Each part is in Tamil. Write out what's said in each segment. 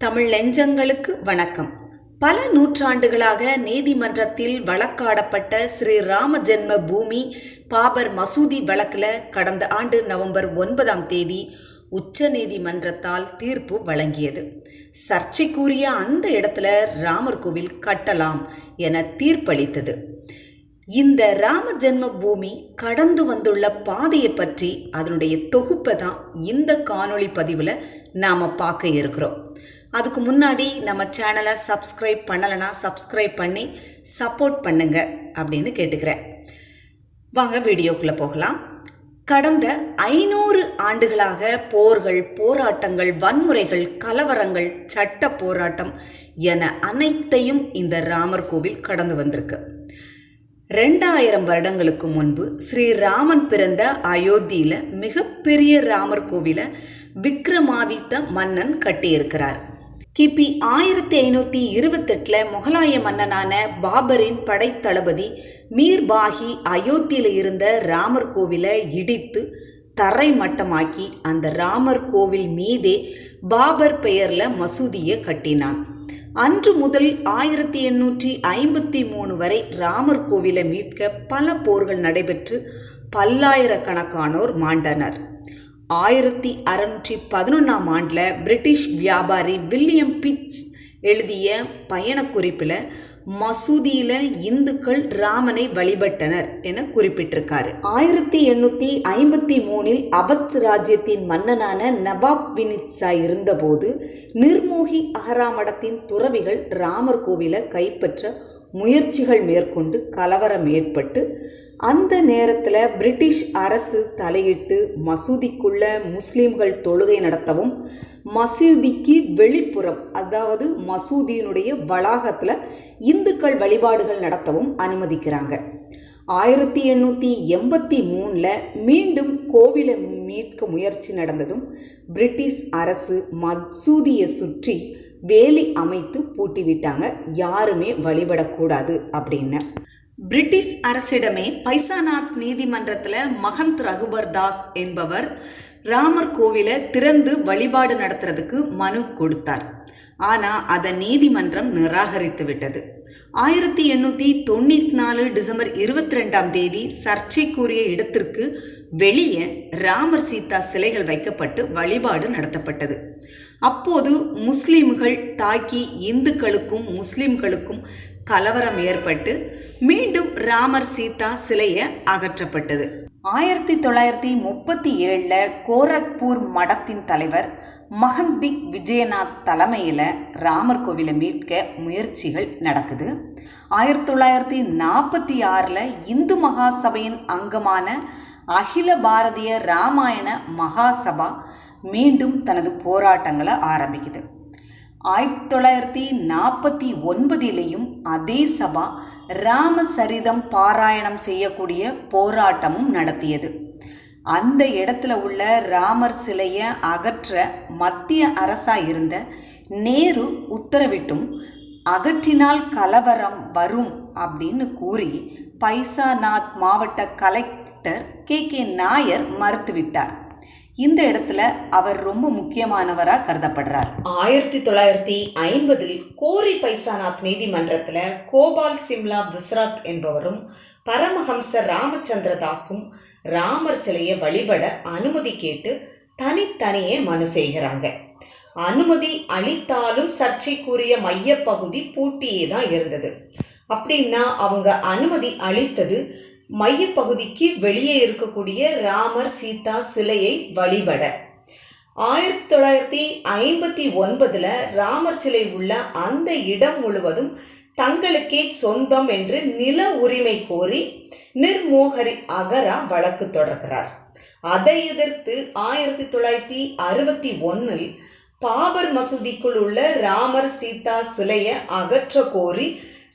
தமிழ் நெஞ்சங்களுக்கு வணக்கம். பல நூற்றாண்டுகளாக நீதிமன்றத்தில் வழக்காடப்பட்ட ஸ்ரீ ராம ஜென்ம பூமி பாபர் மசூதி வழக்கில் கடந்த ஆண்டு நவம்பர் 9 உச்ச நீதிமன்றத்தால் தீர்ப்பு வழங்கியது. சர்ச்சைக்குரிய அந்த இடத்துல ராமர் கோவில் கட்டலாம் என தீர்ப்பளித்தது. இந்த ராம ஜென்ம பூமி கடந்து வந்துள்ள பாதையை பற்றி அதனுடைய தொகுப்பை தான் இந்த காணொளி பதிவில் நாம் பார்க்க இருக்கிறோம். அதுக்கு முன்னாடி நம்ம சேனலை சப்ஸ்கிரைப் பண்ணலைன்னா சப்ஸ்கிரைப் பண்ணி சப்போர்ட் பண்ணுங்க அப்படின்னு கேட்டுக்கிறேன். வாங்க வீடியோக்குள்ளே போகலாம். கடந்த 500 ஆண்டுகளாக போர்கள், போராட்டங்கள், வன்முறைகள், கலவரங்கள், சட்ட போராட்டம் என அனைத்தையும் இந்த ராமர் கோவில் கடந்து வந்திருக்கு. 2000 வருடங்களுக்கு முன்பு ஸ்ரீராமன் பிறந்த அயோத்தியில் மிகப்பெரிய ராமர் கோவிலை விக்ரமாதித்த மன்னன் கட்டியிருக்கிறார். கிபி 1528 முகலாய மன்னனான பாபரின் படைத்தளபதி மீர்பாகி அயோத்தியில் இருந்த ராமர் கோவிலை இடித்து தரை மட்டமாக்கி அந்த ராமர் கோவில் மீதே பாபர் பெயரில் மசூதியை கட்டினான். அன்று முதல் 1853 வரை ராமர் கோவிலை மீட்க பல போர்கள் நடைபெற்று பல்லாயிரக்கணக்கானோர் மாண்டனர். 1611 ஆண்டில் பிரிட்டிஷ் வியாபாரி வில்லியம் பிட்ச் எழுதிய பயணக்குறிப்பில் மசூதியில் இந்துக்கள் ராமனை வழிபட்டனர் என குறிப்பிட்டிருக்காரு. 1853 அவத் ராஜ்யத்தின் மன்னனான நவாப் வினிட்சா இருந்தபோது நிர்மோகி அகராமடத்தின் துறவிகள் ராமர் கோவிலை கைப்பற்ற முயற்சிகள் மேற்கொண்டு கலவரம் ஏற்பட்டு அந்த நேரத்தில் பிரிட்டிஷ் அரசு தலையிட்டு மசூதிக்குள்ள முஸ்லீம்கள் தொழுகை நடத்தவும் மசூதிக்கு வெளிப்புறம், அதாவது மசூதியினுடைய வளாகத்தில் இந்துக்கள் வழிபாடுகள் நடத்தவும் அனுமதிக்கிறாங்க. 1883 மீண்டும் கோவிலை மீட்க முயற்சி நடந்ததும் பிரிட்டிஷ் அரசு மசூதியை சுற்றி வேலி அமைத்து பூட்டிவிட்டாங்க. யாருமே வழிபடக்கூடாது அப்படின்னு. பிரிட்டிஷ் அரசிடமே பைசாநாத் நீதிமன்றத்தில் மகந்த் ரகுபர் தாஸ் என்பவர் ராமர் கோவிலை திறந்து வழிபாடு நடத்துறதுக்கு மனு கொடுத்தார். ஆனால் அதை நீதிமன்றம் நிராகரித்து விட்டது. 1894 டிசம்பர் 22 சர்ச்சைக்குரிய இடத்திற்கு வெளியே ராமர் சீதா சிலைகள் வைக்கப்பட்டு வழிபாடு நடத்தப்பட்டது. அப்போது முஸ்லிம்கள் தாக்கி இந்துக்களுக்கும் முஸ்லிம்களுக்கும் கலவரம் ஏற்பட்டு மீண்டும் ராமர் சீதா சிலையை அகற்றப்பட்டது. 1937 கோரக்பூர் மடத்தின் தலைவர் மகந்திக் விஜயநாத் தலைமையில் ராமர் கோவிலை மீட்க முயற்சிகள் நடக்குது. 1946 இந்து மகாசபையின் அங்கமான அகில பாரதிய ராமாயண மகாசபா மீண்டும் தனது போராட்டங்களை ஆரம்பிக்குது. 1949 அதே சபா ராமசரிதம் பாராயணம் செய்யக்கூடிய போராட்டமும் நடத்தியது. அந்த இடத்துல உள்ள ராமர் சிலையை அகற்ற மத்திய அரசாக இருந்த நேரு உத்தரவிட்டும் அகற்றினால் கலவரம் வரும் அப்படின்னு கூறி பைசாநாத் மாவட்ட கலெக்டர் கே நாயர் மறுத்துவிட்டார். இந்த இடத்துல அவர் ரொம்ப முக்கியமானவராக கருதப்படுறார். 1950 கோரி பைசாநாத் நீதிமன்றத்தில் கோபால் சிம்லா விஸ்ராத் என்பவரும் பரமஹம்ச ராமச்சந்திர தாஸும் ராமர் சிலையை வழிபட அனுமதி கேட்டு தனித்தனியே மனு செய்கிறாங்க. அனுமதி அளித்தாலும் சர்ச்சைக்குரிய மையப்பகுதி பூட்டியே தான் இருந்தது. அப்படின்னா அவங்க அனுமதி அளித்தது மையப்பகுதிக்கு வெளியே இருக்கக்கூடிய ராமர் சீதா சிலையை வழிபட. 1959 ராமர் சிலை உள்ள அந்த இடம் முழுவதும் தங்களுக்கே சொந்தம் என்று நில உரிமை கோரி நிர்மோகரி அகரா வழக்கு தொடர்கிறார். அதை எதிர்த்து 1961 பாபர் மசூதிக்குள் உள்ள ராமர் சீதா சிலையை அகற்ற கோரி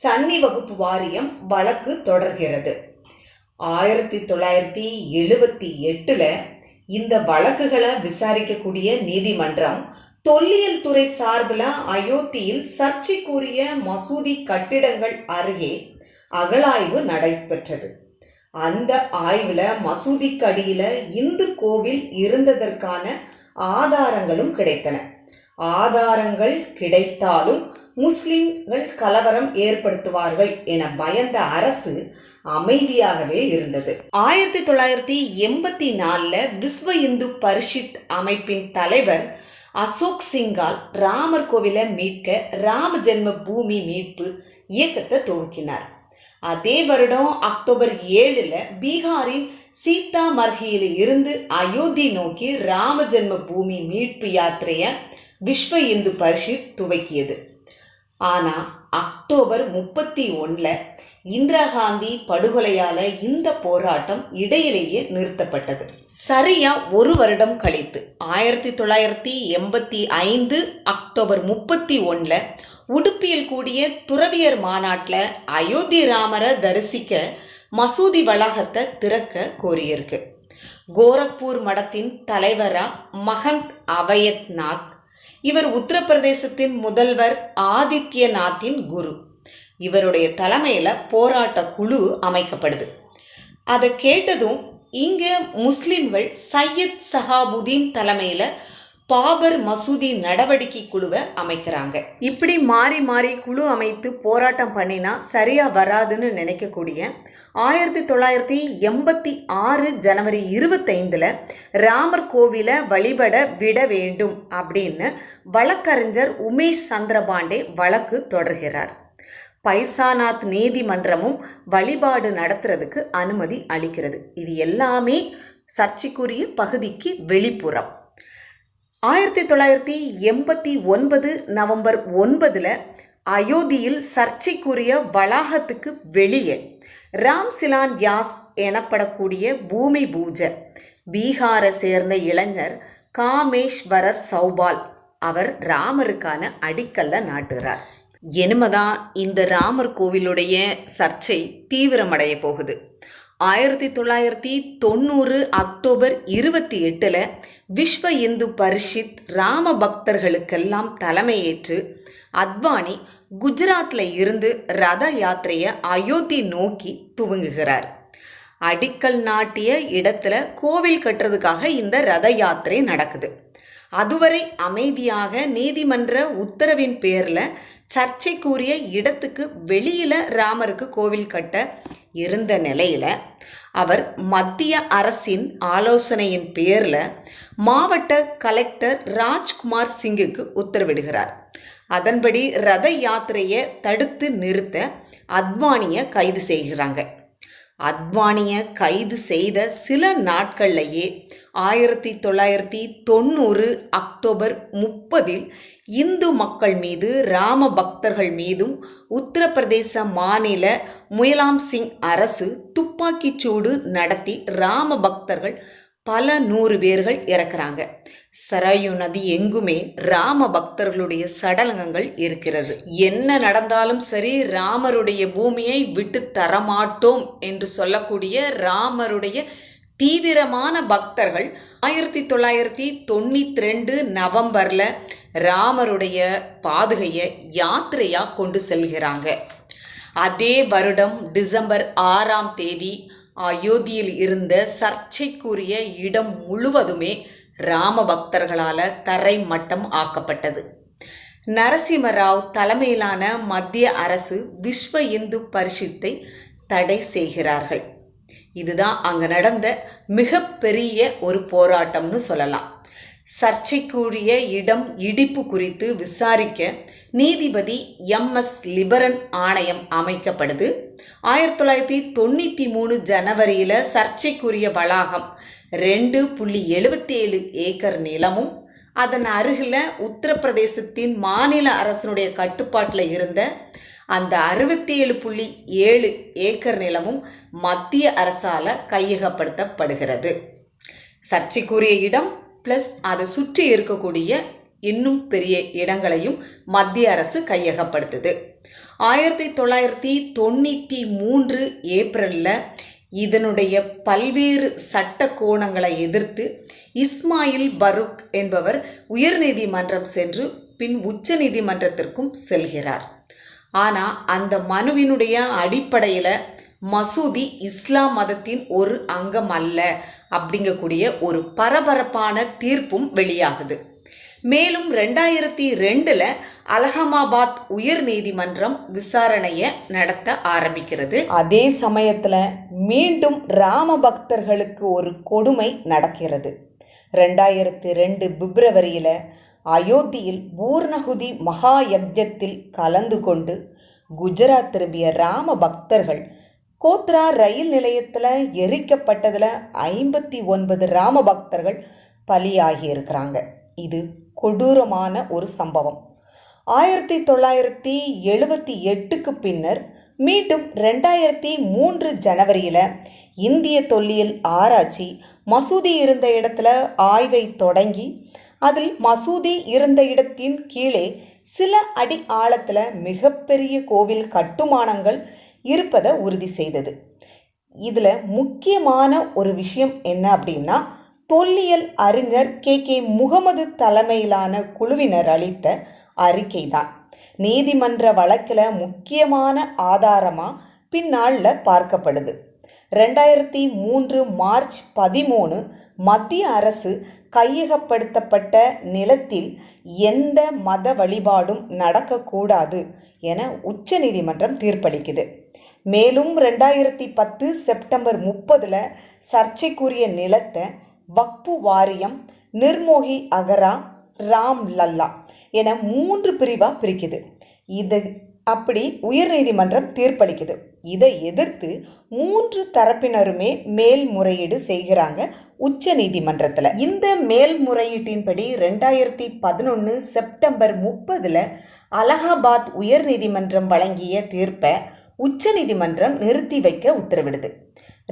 சன்னி வகுப்பு வாரியம் வழக்கு தொடர்கிறது. 1978 இந்த வழக்குகளை விசாரிக்கக்கூடிய நீதிமன்றம் தொல்லியல் துறை சார்பில் அயோத்தியில் சர்ச்சைக்குரிய மசூதி கட்டிடங்கள் அருகே அகழாய்வு நடைபெற்றது. அந்த ஆய்வில் மசூதிக்கு அடியில் இந்து கோவில் இருந்ததற்கான ஆதாரங்களும் கிடைத்தன. ஆதாரங்கள் கிடைத்தாலும் முஸ்லிம்கள் கலவரம் ஏற்படுத்துவார்கள் என பயந்த அரசு அமைதியாகவே இருந்தது. 1984 விஸ்வ இந்து பரிஷத் அமைப்பின் தலைவர் அசோக் சிங்கால் ராமர் கோவிலை மீட்க ராம ஜென்ம பூமி மீட்பு இயக்கத்தை துவக்கினார். அதே வருடம் அக்டோபர் 7 பீகாரின் சீதாமர்கியில் இருந்து அயோத்தி நோக்கி ராம ஜென்ம பூமி மீட்பு யாத்திரையை விஸ்வ இந்து பரிஷத் துவக்கியது. ஆனால் அக்டோபர் 31 இந்திரா காந்தி படுகொலையால் இந்த போராட்டம் இடையிலேயே நிறுத்தப்பட்டது. சரியா ஒரு வருடம் கழித்து 1985 அக்டோபர் 31 உடுப்பியில் கூடிய துறவியர் மாநாட்டில் அயோத்தி ராமரை தரிசிக்க மசூதி வளாகத்தை திறக்க கோரியிருக்கு. கோரக்பூர் மடத்தின் தலைவரா மகந்த் அபயத்நாத். இவர் உத்தரப்பிரதேசத்தின் முதல்வர் ஆதித்யநாத்தின் குரு. இவருடைய தலைமையில் போராட்ட குழு அமைக்கப்படுது. அதை கேட்டதும் இங்கே முஸ்லிம்கள் சையத் சஹாபுதீன் தலைமையில் பாபர் மசூதி நடவடிக்கை குழுவை அமைக்கிறாங்க. இப்படி மாறி மாறி குழு அமைத்து போராட்டம் பண்ணினா சரியா வராதுன்னு நினைக்கக்கூடிய 1986 ஜனவரி 25 ராமர் கோவிலை வழிபட விட வேண்டும் அப்படின்னு வழக்கறிஞர் உமேஷ் சந்திரபாண்டே வழக்கு தொடர்கிறார். பைசாநாத் நீதிமன்றமும் வழிபாடு நடத்துறதுக்கு அனுமதி அளிக்கிறது. இது எல்லாமே சர்ச்சைக்குரிய பகுதிக்கு வெளிப்புறம். 1989 நவம்பர் 9 அயோத்தியில் சர்ச்சைக்குரிய வளாகத்துக்கு வெளியே ராம்சிலான் யாஸ் எனப்படக்கூடிய பூமி பூஜை பீகாரை சேர்ந்த இளைஞர் காமேஸ்வரர் சௌபால் அவர் ராமருக்கான அடிக்கல்ல நாட்டுகிறார். இனிமேதான் இந்த ராமர் கோவிலுடைய சர்ச்சை தீவிரமடைய போகுது. 1990 அக்டோபர் 28 விஸ்வ இந்து பரிஷத் ராம பக்தர்களுக்கெல்லாம் தலைமையேற்று அத்வானி குஜராத்தில் இருந்து ரத யாத்திரையை அயோத்தி நோக்கி துவங்குகிறார். அடிக்கல் நாட்டிய இடத்துல கோவில் கட்டுறதுக்காக இந்த ரத யாத்திரை நடக்குது. அதுவரை அமைதியாக நீதிமன்ற உத்தரவின் பேரில் சர்ச்சைக்குரிய இடத்துக்கு வெளியில் ராமருக்கு கோவில் கட்ட இருந்த நிலையில் அவர் மத்திய அரசின் ஆலோசனையின் பேரில் மாவட்ட கலெக்டர் ராஜ்குமார் சிங்குக்கு உத்தரவிடுகிறார். அதன்படி ரத யாத்திரையை தடுத்து நிறுத்த அத்வானியை கைது செய்கிறாங்க. அத்வானியை கைது செய்த சில நாட்கள்லேயே 1990 அக்டோபர் 30 இந்து மக்கள் மீது ராம பக்தர்கள் மீதும் உத்தரப்பிரதேச மாநில முயலாம் சிங் அரசு துப்பாக்கிச்சூடு நடத்தி ராம பக்தர்கள் பல 100 பேர்கள் இறக்குறாங்க. சராயு நதி எங்குமே ராம பக்தர்களுடைய சடலங்கள் இருக்கிறது. என்ன நடந்தாலும் சரி ராமருடைய பூமியை விட்டு தரமாட்டோம் என்று சொல்லக்கூடிய ராமருடைய தீவிரமான பக்தர்கள் 1992 நவம்பரில் ராமருடைய பாதுகையை யாத்திரையாக கொண்டு செல்கிறாங்க. அதே வருடம் டிசம்பர் 6 அயோத்தியில் இருந்த சர்ச்சைக்குரிய இடம் முழுவதுமே ராம பக்தர்களால் தரை மட்டம் ஆக்கப்பட்டது. நரசிம்மராவ் தலைமையிலான மத்திய அரசு விஸ்வ இந்து பரிஷத்தை தடை செய்கிறார்கள். இதுதான் அங்கே நடந்த மிகப்பெரிய ஒரு போராட்டம்னு சொல்லலாம். சர்ச்சைக்குரிய இடம் இடிப்பு குறித்து விசாரிக்க நீதிபதி MS லிபரன் ஆணையம் அமைக்கப்படுது. 1993 ஜனவரியில் சர்ச்சைக்குரிய வளாகம் 2.77 ஏக்கர் நிலமும் அதன் அருகில் உத்தரப்பிரதேசத்தின் மாநில அரசனுடைய கட்டுப்பாட்டில் இருந்த அந்த 67.7 ஏக்கர் நிலமும் மத்திய அரசால் கையகப்படுத்தப்படுகிறது. சர்ச்சைக்குரிய இடம் ப்ளஸ் அதை சுற்றி இருக்கக்கூடிய இன்னும் பெரிய இடங்களையும் மத்திய அரசு கையகப்படுத்துது. 1993 ஏப்ரலில் இதனுடைய பல்வேறு சட்ட கோணங்களை எதிர்த்து இஸ்மாயில் பரூக் என்பவர் உயர்நீதிமன்றம் சென்று பின் உச்ச நீதிமன்றத்திற்கும் செல்கிறார். ஆனால் அந்த மனுவினுடைய அடிப்படையில் மசூதி இஸ்லாம் மதத்தின் ஒரு அங்கம் அல்ல அப்படிங்கக்கூடிய ஒரு பரபரப்பான தீர்ப்பும் வெளியாகுது. மேலும் 2002 அலகாபாத் உயர் நீதிமன்றம் விசாரணையை நடத்த ஆரம்பிக்கிறது. அதே சமயத்தில் மீண்டும் ராம பக்தர்களுக்கு ஒரு கொடுமை நடக்கிறது. 2002 பிப்ரவரியில் அயோத்தியில் பூர்ணகுதி மகா யஜ்ஞத்தில் கலந்து கொண்டு குஜராத் திரும்பிய ராம பக்தர்கள் கோத்ரா ரயில் நிலையத்தில் எரிக்கப்பட்டதில் 59 ராம பக்தர்கள் பலியாகியிருக்கிறாங்க. இது கொடூரமான ஒரு சம்பவம். 1978க்கு பின்னர் மீண்டும் 2003 ஜனவரியில் இந்திய தொல்லியல் ஆராய்ச்சி மசூதி இருந்த இடத்துல ஆய்வை தொடங்கி அதில் மசூதி இருந்த இடத்தின் கீழே சில அடி ஆழத்தில் மிகப்பெரிய கோவில் கட்டுமானங்கள் இருப்பதை உறுதி செய்தது. இதில் முக்கியமான ஒரு விஷயம் என்ன அப்படின்னா, தொல்லியல் அறிஞர் கே முகமது தலைமையிலான குழுவினர் அளித்த அறிக்கை தான் நீதிமன்ற வழக்கில் முக்கியமான ஆதாரமாக பின்னாளில் பார்க்கப்படுது. 2003 மார்ச் 13 மத்திய அரசு கையகப்படுத்தப்பட்ட நிலத்தில் எந்த மத வழிபாடும் நடக்கக்கூடாது என உச்சநீதிமன்றம் தீர்ப்பளிக்குது. மேலும் 2010 செப்டம்பர் 30 சர்ச்சைக்குரிய நிலத்தை வக்பு வாரியம், நிர்மோகி அகரா, ராம் லல்லா என 3 பிரிவாக பிரிக்குது. இது அப்படி உயர்நீதிமன்றம் தீர்ப்பளிக்குது. இதை எதிர்த்து 3 தரப்பினருமே மேல்முறையீடு செய்கிறாங்க உச்ச நீதிமன்றத்தில். இந்த மேல்முறையீட்டின்படி 2011 செப்டம்பர் 30 அலகாபாத் உயர்நீதிமன்றம் வழங்கிய தீர்ப்பை உச்ச நீதிமன்றம் நிறுத்தி வைக்க உத்தரவிடுது.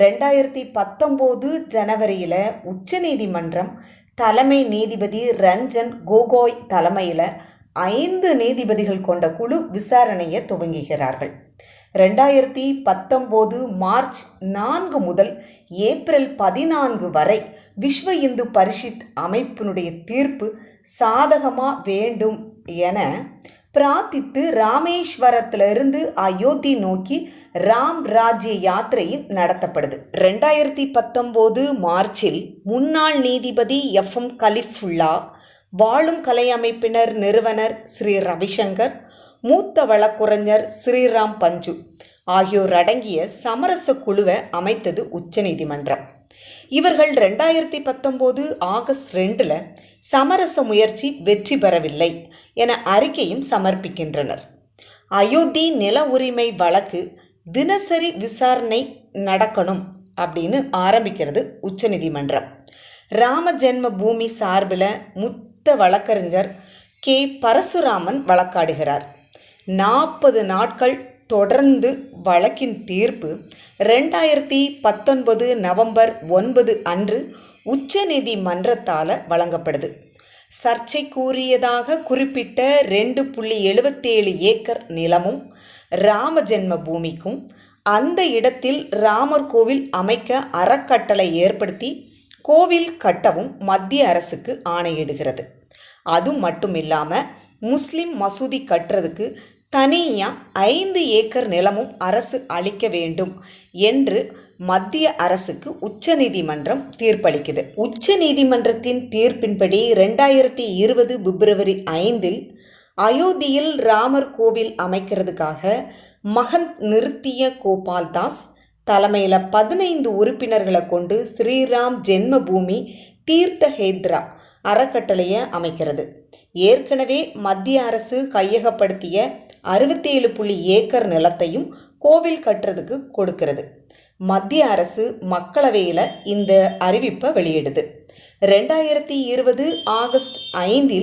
2019 ஜனவரியில் உச்ச நீதிமன்றம் தலைமை நீதிபதி ரஞ்சன் கோகோய் தலைமையில் 5 நீதிபதிகள் கொண்ட குழு விசாரணையை துவங்குகிறார்கள். 2019 மார்ச் 4 முதல் ஏப்ரல் 14 வரை விஸ்வ இந்து பரிஷத் அமைப்பினுடைய தீர்ப்பு சாதகமாக வேண்டும் என பிரார்த்தித்து ராமேஸ்வரத்திலிருந்து அயோத்தி நோக்கி ராம் ராஜ்ய யாத்திரையும் நடத்தப்படுது. 2019 மார்ச்சில் முன்னாள் நீதிபதி FM கலிஃபுல்லா, வாழும் கலை அமைப்பினர் நிறுவனர் ஸ்ரீ ரவிசங்கர், மூத்த வழக்குரைஞர் ஸ்ரீராம் பஞ்சு ஆகியோர் அடங்கிய சமரச குழுவை அமைத்தது உச்சநீதிமன்றம். இவர்கள் 2019 ஆகஸ்ட் 2 சமரச முயற்சி வெற்றி பெறவில்லை என அறிக்கையும் சமர்ப்பிக்கின்றனர். அயோத்தி நில உரிமை வழக்கு தினசரி விசாரணை நடக்கணும் அப்படின்னு ஆரம்பிக்கிறது உச்சநீதிமன்றம். ராம ஜென்ம பூமி சார்பில் மூத்த வழக்கறிஞர் கே பரசுராமன் வழக்காடுகிறார். 40 நாட்கள் தொடர்ந்து வழக்கின் தீர்ப்பு 2019 நவம்பர் 9 அன்று உச்ச நீதிமன்றத்தால் வழங்கப்படுது. சர்ச்சைக்குரியதாக குறிப்பிட்ட 2.77 ஏக்கர் நிலமும் ராம ஜென்ம பூமிக்கும் அந்த இடத்தில் ராமர் கோவில் அமைக்க அறக்கட்டளை ஏற்படுத்தி கோவில் கட்டவும் மத்திய அரசுக்கு ஆணையிடுகிறது. அது மட்டும் இல்லாமல் முஸ்லிம் மசூதி கட்டுறதுக்கு தனியாக 5 ஏக்கர் நிலமும் அரசு அளிக்க வேண்டும் என்று மத்திய அரசுக்கு உச்ச நீதிமன்றம் தீர்ப்பளிக்குது. உச்ச நீதிமன்றத்தின் தீர்ப்பின்படி 2020 பிப்ரவரி 5 அயோத்தியில் ராமர் கோவில் அமைக்கிறதுக்காக மகந்த் நிருத்திய கோபால் தாஸ் தலைமையில் 15 உறுப்பினர்களை கொண்டு ஸ்ரீராம் ஜென்ம பூமி தீர்த்த ஹேத்ரா அறக்கட்டளையை அமைக்கிறது. ஏற்கனவே மத்திய அரசு கையகப்படுத்திய 67 ஏக்கர் நிலத்தையும் கோவில் கட்டுறதுக்கு கொடுக்கிறது. மத்திய அரசு மக்களவையில் இந்த அறிவிப்பை வெளியிடுது. 2020 ஆகஸ்ட் 5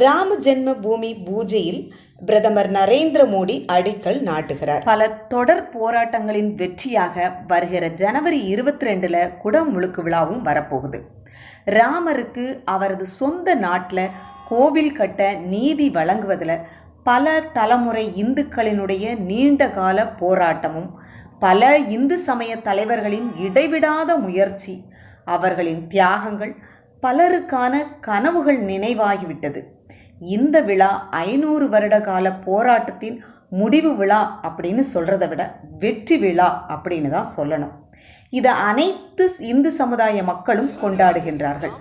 ராம ஜென்ம பூமி பூஜையில் பிரதமர் நரேந்திர மோடி அடிக்கல் நாட்டுகிறார். பல தொடர் போராட்டங்களின் வெற்றியாக வருகிற ஜனவரி 22 குடமுழுக்கு விழாவும் வரப்போகுது. ராமருக்கு அவரது சொந்த நாட்டில் கோவில் கட்ட நீதி வழங்குவதில் பல தலைமுறை இந்துக்களினுடைய நீண்டகால போராட்டமும் பல இந்து சமய தலைவர்களின் இடைவிடாத முயற்சி, அவர்களின் தியாகங்கள், பலருக்கான கனவுகள் நினைவாகிவிட்டது. இந்த விழா 500 வருட கால போராட்டத்தின் முடிவு விழா அப்படின்னு சொல்கிறத விட வெற்றி விழா அப்படின்னு தான் சொல்லணும். இதை அனைத்து இந்து சமுதாய மக்களும் கொண்டாடுகின்றார்கள்.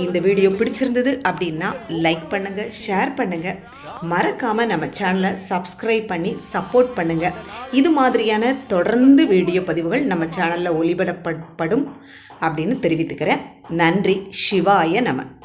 இந்த வீடியோ பிடிச்சிருந்தது அப்படின்னா லைக் பண்ணுங்கள், ஷேர் பண்ணுங்கள், மறக்காமல் நம்ம சேனலை சப்ஸ்கிரைப் பண்ணி சப்போர்ட் பண்ணுங்கள். இது மாதிரியான தொடர்ந்து வீடியோ பதிவுகள் நம்ம சேனலில் ஒளிபரப்பப்படும் அப்படின்னு தெரிவித்துக்கிறேன். நன்றி. சிவாய நம.